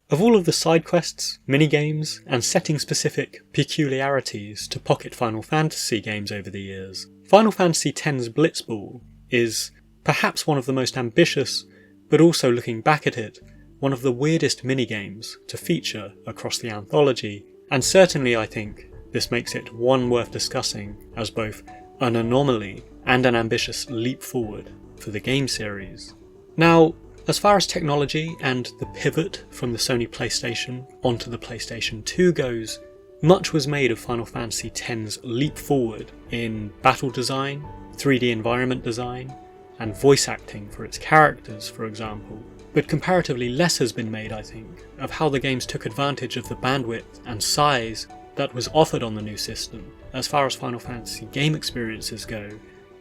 Of all of the side quests, minigames, and setting-specific peculiarities to Pocket Final Fantasy games over the years, Final Fantasy X's Blitzball is perhaps one of the most ambitious, but also looking back at it, one of the weirdest minigames to feature across the anthology, and certainly I think this makes it one worth discussing as both an anomaly and an ambitious leap forward for the game series. Now, as far as technology and the pivot from the Sony PlayStation onto the PlayStation 2 goes, much was made of Final Fantasy X's leap forward in battle design, 3D environment design, and voice acting for its characters, for example. But comparatively less has been made, I think, of how the games took advantage of the bandwidth and size that was offered on the new system. As far as Final Fantasy game experiences go,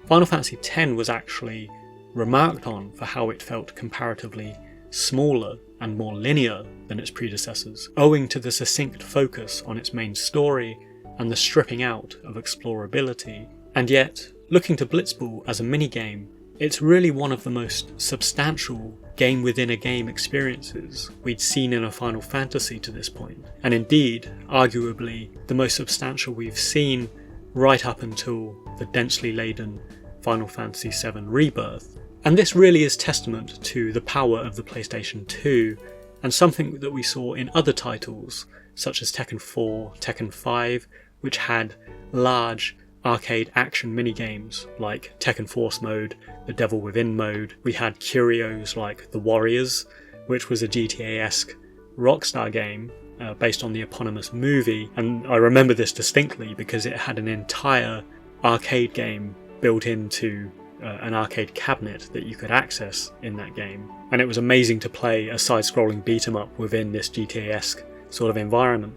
Final Fantasy X was actually remarked on for how it felt comparatively smaller and more linear than its predecessors, owing to the succinct focus on its main story and the stripping out of explorability. And yet, looking to Blitzball as a minigame, it's really one of the most substantial game-within-a-game experiences we'd seen in a Final Fantasy to this point, and indeed, arguably, the most substantial we've seen right up until the densely laden Final Fantasy VII Rebirth. And this really is testament to the power of the PlayStation 2, and something that we saw in other titles, such as Tekken 4, Tekken 5, which had large arcade action minigames like Tekken Force Mode, the Devil Within mode. We had curios like The Warriors, which was a GTA-esque Rockstar game based on the eponymous movie, and I remember this distinctly because it had an entire arcade game built into an arcade cabinet that you could access in that game, and it was amazing to play a side-scrolling beat-em-up within this GTA-esque sort of environment.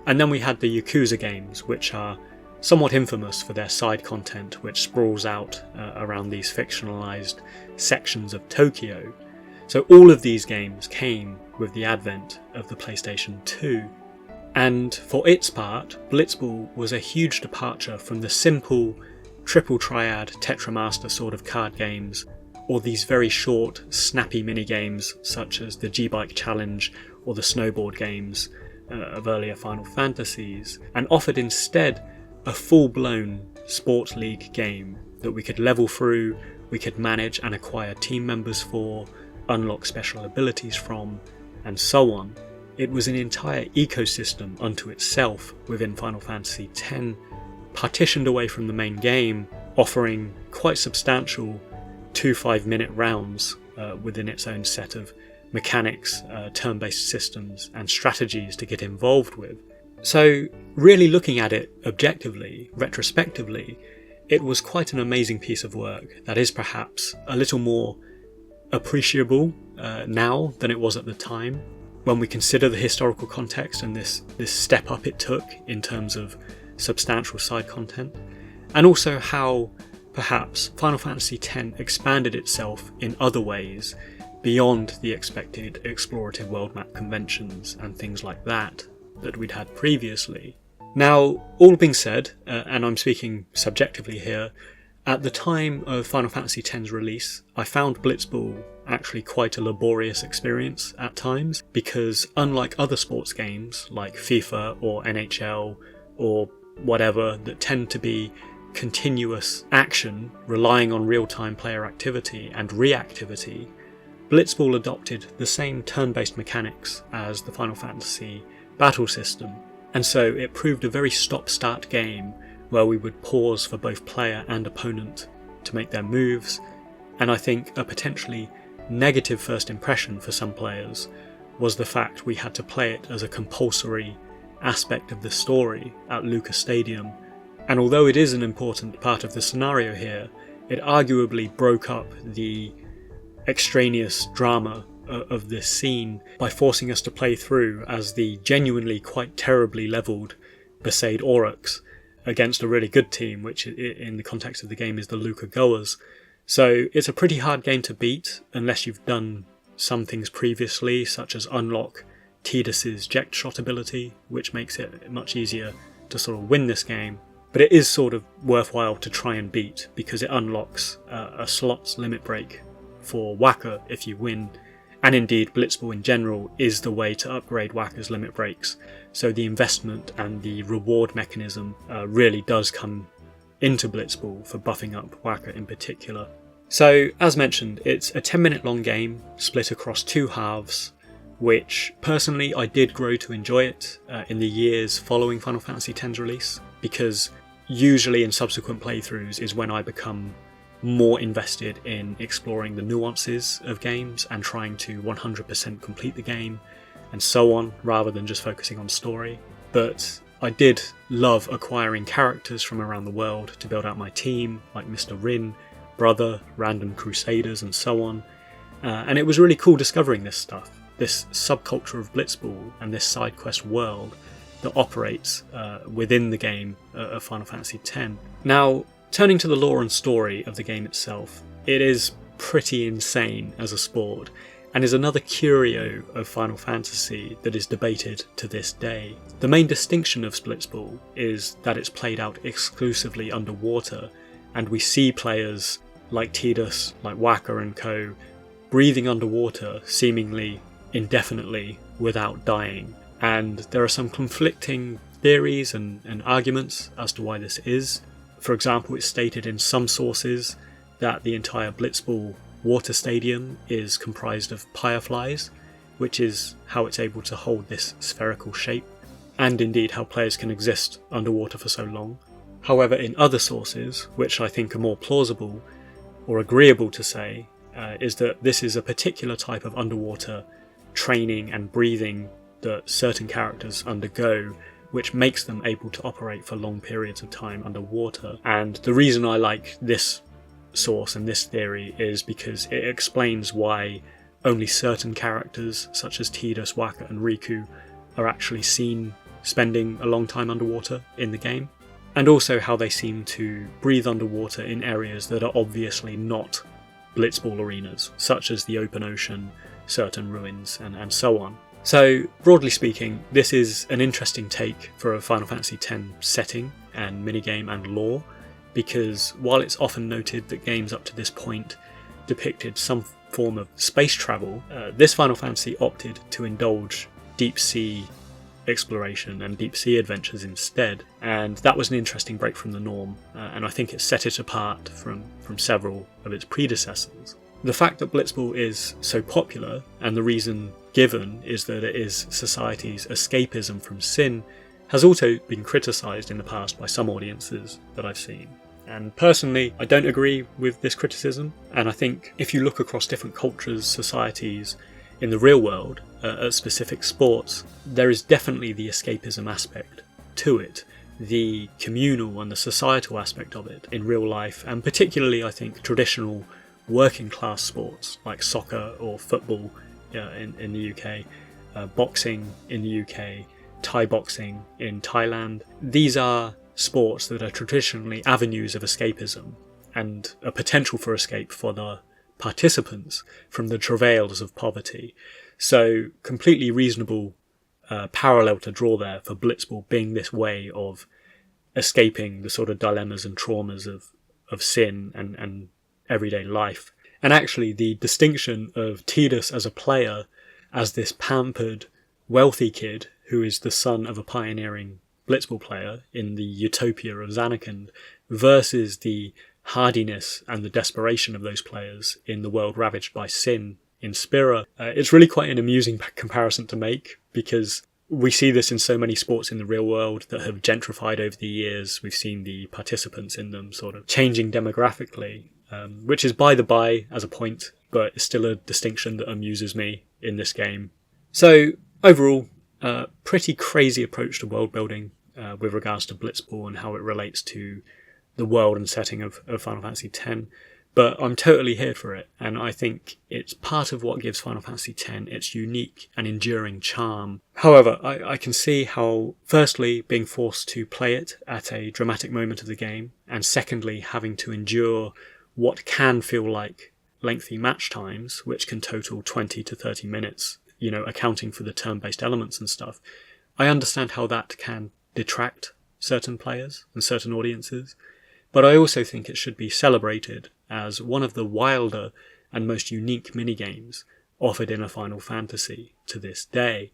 And then we had the Yakuza games, which are somewhat infamous for their side content, which sprawls out around these fictionalized sections of Tokyo. So all of these games came with the advent of the PlayStation 2. And for its part, Blitzball was a huge departure from the simple triple triad Tetramaster sort of card games, or these very short, snappy minigames such as the G-Bike Challenge or the snowboard games of earlier Final Fantasies, and offered instead a full-blown Sport League game that we could level through, we could manage and acquire team members for, unlock special abilities from, and so on. It was an entire ecosystem unto itself within Final Fantasy X, partitioned away from the main game, offering quite substantial 2 5-minute rounds within its own set of mechanics, turn-based systems and strategies to get involved with. So really looking at it objectively, retrospectively, it was quite an amazing piece of work that is perhaps a little more appreciable now than it was at the time, when we consider the historical context and this step up it took in terms of substantial side content, and also how perhaps Final Fantasy X expanded itself in other ways beyond the expected explorative world map conventions and things like that we'd had previously. Now, all being said, and I'm speaking subjectively here, at the time of Final Fantasy X's release, I found Blitzball actually quite a laborious experience at times, because unlike other sports games like FIFA or NHL or whatever that tend to be continuous action relying on real-time player activity and reactivity, Blitzball adopted the same turn-based mechanics as the Final Fantasy battle system, and so it proved a very stop-start game where we would pause for both player and opponent to make their moves, and I think a potentially negative first impression for some players was the fact we had to play it as a compulsory aspect of the story at Luca Stadium, and although it is an important part of the scenario here, it arguably broke up the extraneous drama of this scene by forcing us to play through as the genuinely quite terribly levelled Besaid Aurochs against a really good team, which in the context of the game is the Luca Goers. So it's a pretty hard game to beat unless you've done some things previously, such as unlock Tidus's Jechtshot ability, which makes it much easier to sort of win this game. But it is sort of worthwhile to try and beat because it unlocks a slots limit break for Wakka if you win and indeed Blitzball in general, is the way to upgrade Wakka's limit breaks. So the investment and the reward mechanism really does come into Blitzball for buffing up Wakka in particular. So, as mentioned, it's a 10-minute long game split across 2 halves, which personally I did grow to enjoy it in the years following Final Fantasy X's release, because usually in subsequent playthroughs is when I become more invested in exploring the nuances of games and trying to 100% complete the game and so on, rather than just focusing on story. But I did love acquiring characters from around the world to build out my team, like Mr. Rin, Brother, random crusaders and so on, and it was really cool discovering this stuff, this subculture of Blitzball and this side quest world that operates within the game of Final Fantasy X. Now, turning to the lore and story of the game itself, it is pretty insane as a sport, and is another curio of Final Fantasy that is debated to this day. The main distinction of Blitzball is that it's played out exclusively underwater, and we see players like Tidus, like Wakka and co, breathing underwater seemingly indefinitely without dying. And there are some conflicting theories and arguments as to why this is. For example, it's stated in some sources that the entire Blitzball water stadium is comprised of fireflies, which is how it's able to hold this spherical shape, and indeed how players can exist underwater for so long. However, in other sources, which I think are more plausible or agreeable to say, is that this is a particular type of underwater training and breathing that certain characters undergo, which makes them able to operate for long periods of time underwater. And the reason I like this source and this theory is because it explains why only certain characters, such as Tidus, Wakka and Riku, are actually seen spending a long time underwater in the game, and also how they seem to breathe underwater in areas that are obviously not Blitzball arenas, such as the open ocean, certain ruins, and so on. So, broadly speaking, this is an interesting take for a Final Fantasy X setting and minigame and lore, because while it's often noted that games up to this point depicted some form of space travel, this Final Fantasy opted to indulge deep sea exploration and deep sea adventures instead, and that was an interesting break from the norm, and I think it set it apart from several of its predecessors. The fact that Blitzball is so popular, and the reason given is that it is society's escapism from sin, has also been criticised in the past by some audiences that I've seen. And personally, I don't agree with this criticism, and I think if you look across different cultures, societies, in the real world, at specific sports, there is definitely the escapism aspect to it, the communal and the societal aspect of it in real life, and particularly I think traditional working class sports like soccer or football in the UK, boxing in the UK, Thai boxing in Thailand. These are sports that are traditionally avenues of escapism and a potential for escape for the participants from the travails of poverty. So completely reasonable parallel to draw there for Blitzball being this way of escaping the sort of dilemmas and traumas of sin and everyday life. And actually the distinction of Tidus as a player, as this pampered, wealthy kid who is the son of a pioneering Blitzball player in the utopia of Zanarkand, versus the hardiness and the desperation of those players in the world ravaged by sin in Spira. It's really quite an amusing comparison to make, because we see this in so many sports in the real world that have gentrified over the years. We've seen the participants in them sort of changing demographically, which is by the by as a point, but it's still a distinction that amuses me in this game. So overall, pretty crazy approach to world building with regards to Blitzball and how it relates to the world and setting of Final Fantasy X, but I'm totally here for it, and I think it's part of what gives Final Fantasy X its unique and enduring charm. However, I can see how, firstly, being forced to play it at a dramatic moment of the game, and secondly, having to endure what can feel like lengthy match times, which can total 20 to 30 minutes, accounting for the turn-based elements and stuff. I understand how that can detract certain players and certain audiences, but I also think it should be celebrated as one of the wilder and most unique minigames offered in a Final Fantasy to this day.